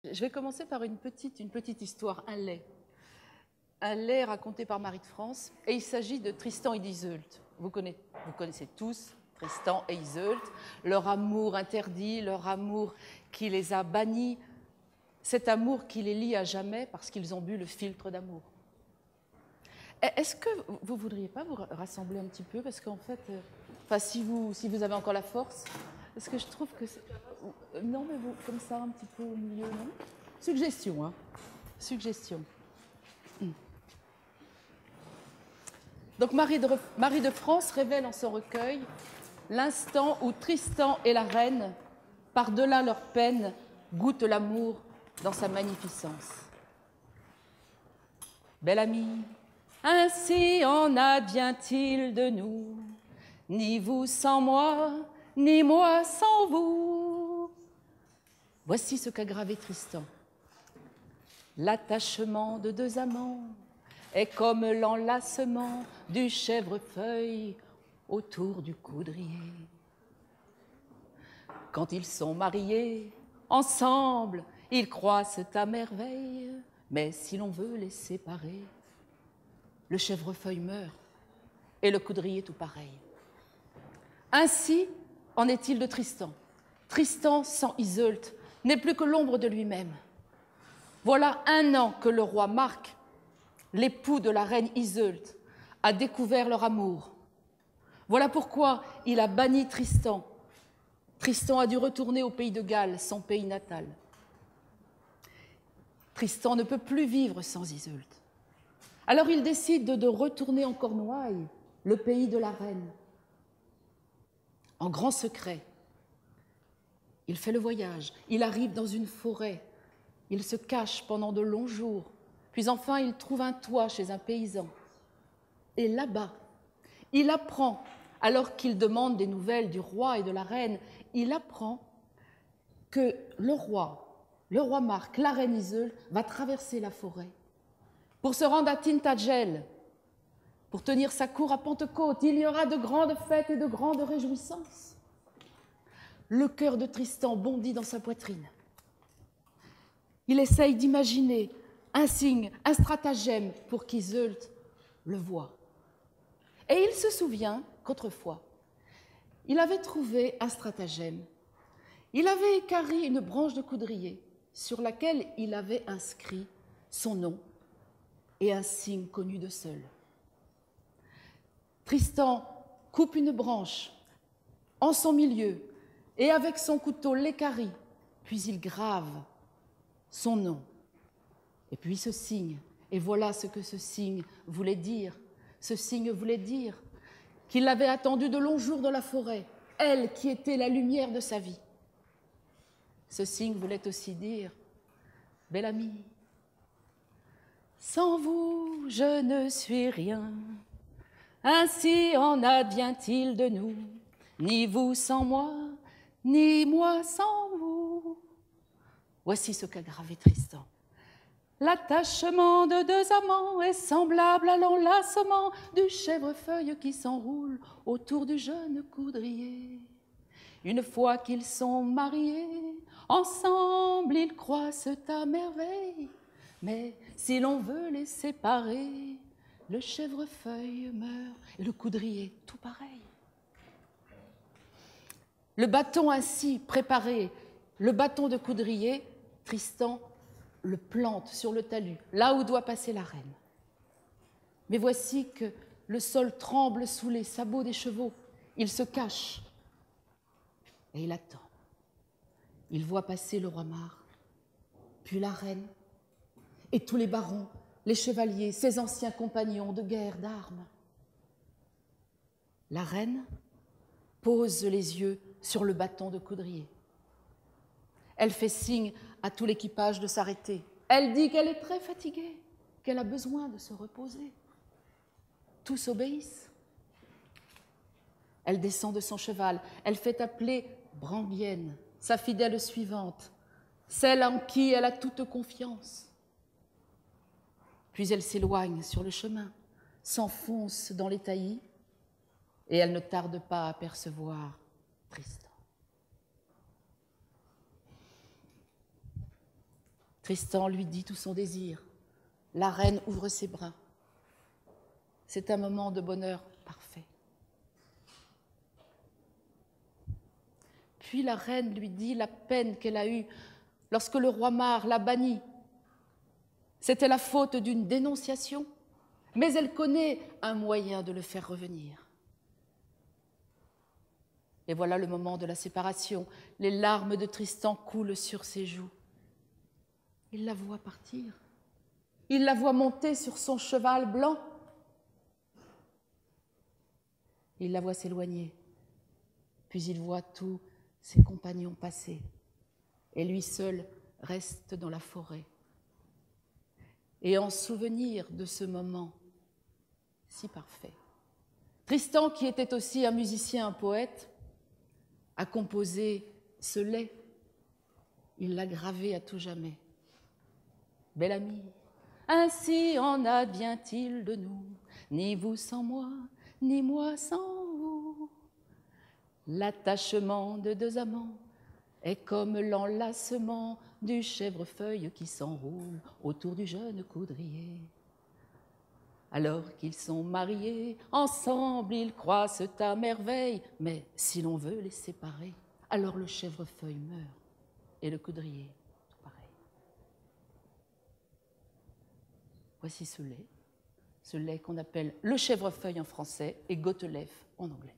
Je vais commencer par une petite histoire, un lait raconté par Marie de France, et il s'agit de Tristan et d'Iseult. Vous connaissez tous Tristan et Iseult, leur amour interdit, leur amour qui les a bannis, cet amour qui les lie à jamais parce qu'ils ont bu le philtre d'amour. Est-ce que vous ne voudriez pas vous rassembler un petit peu? Parce qu'en fait, si vous avez encore la force, parce que je trouve que... Non, mais vous, comme ça, un petit peu au milieu, non? Suggestion, hein? Suggestion. Donc Marie de France révèle en son recueil l'instant où Tristan et la reine, par-delà leur peine, goûtent l'amour dans sa magnificence. Belle amie, ainsi en advient-il de nous, ni vous sans moi, ni moi sans vous. Voici ce qu'a gravé Tristan. L'attachement de deux amants est comme l'enlacement du chèvrefeuille autour du coudrier. Quand ils sont mariés, ensemble, ils croissent à merveille, mais si l'on veut les séparer, le chèvrefeuille meurt et le coudrier tout pareil. Ainsi en est-il de Tristan. Tristan sans Iseult n'est plus que l'ombre de lui-même. Voilà 1 an que le roi Marc, l'époux de la reine Iseult, a découvert leur amour. Voilà pourquoi il a banni Tristan. Tristan a dû retourner au pays de Galles, son pays natal. Tristan ne peut plus vivre sans Iseult. Alors il décide de retourner en Cornouailles, le pays de la reine. En grand secret, il fait le voyage, il arrive dans une forêt, il se cache pendant de longs jours, puis enfin il trouve un toit chez un paysan. Et là-bas, il apprend, alors qu'il demande des nouvelles du roi et de la reine, il apprend que le roi Marc, la reine Iseult, va traverser la forêt pour se rendre à Tintagel, pour tenir sa cour à Pentecôte. Il y aura de grandes fêtes et de grandes réjouissances. Le cœur de Tristan bondit dans sa poitrine. Il essaye d'imaginer un signe, un stratagème pour qu'Iseult le voie. Et il se souvient qu'autrefois, il avait trouvé un stratagème. Il avait équarri une branche de coudrier sur laquelle il avait inscrit son nom et un signe connu de seul. Tristan coupe une branche en son milieu et avec son couteau l'équarrit, puis il grave son nom et puis ce signe. Et voilà ce que ce signe voulait dire. Ce signe voulait dire qu'il l'avait attendue de longs jours dans la forêt, elle qui était la lumière de sa vie. Ce signe voulait aussi dire « Belle amie, sans vous je ne suis rien, ainsi en advient-il de nous, ni vous sans moi, ni moi sans vous. » Voici ce qu'a gravé Tristan. L'attachement de deux amants est semblable à l'enlacement du chèvrefeuille qui s'enroule autour du jeune coudrier. Une fois qu'ils sont mariés, ensemble ils croissent à merveille, mais si l'on veut les séparer, le chèvrefeuille meurt et le coudrier tout pareil. Le bâton ainsi préparé, le bâton de coudrier, Tristan le plante sur le talus, là où doit passer la reine. Mais voici que le sol tremble sous les sabots des chevaux. Il se cache et il attend. Il voit passer le roi Marc, puis la reine, et tous les barons, les chevaliers, ses anciens compagnons de guerre, d'armes. La reine pose les yeux sur le bâton de coudrier. Elle fait signe à tout l'équipage de s'arrêter. Elle dit qu'elle est très fatiguée, qu'elle a besoin de se reposer. Tous obéissent. Elle descend de son cheval. Elle fait appeler Branguienne, sa fidèle suivante, celle en qui elle a toute confiance. Puis elle s'éloigne sur le chemin, s'enfonce dans les taillis, et elle ne tarde pas à apercevoir Tristan. Tristan lui dit tout son désir. La reine ouvre ses bras. C'est un moment de bonheur parfait. Puis la reine lui dit la peine qu'elle a eue lorsque le roi Mar l'a bannie. C'était la faute d'une dénonciation, mais elle connaît un moyen de le faire revenir. Et voilà le moment de la séparation. Les larmes de Tristan coulent sur ses joues. Il la voit partir. Il la voit monter sur son cheval blanc. Il la voit s'éloigner. Puis il voit tous ses compagnons passer. Et lui seul reste dans la forêt. Et en souvenir de ce moment si parfait, Tristan, qui était aussi un musicien, un poète, a composé ce lait. Il l'a gravé à tout jamais. Bel ami, ainsi en advient-il de nous, ni vous sans moi, ni moi sans vous. L'attachement de deux amants est comme l'enlacement du chèvrefeuille qui s'enroule autour du jeune coudrier. Alors qu'ils sont mariés, ensemble ils croissent à merveille, mais si l'on veut les séparer, alors le chèvrefeuille meurt et le coudrier, tout pareil. Voici ce lait qu'on appelle le chèvrefeuille en français et Gotelef en anglais.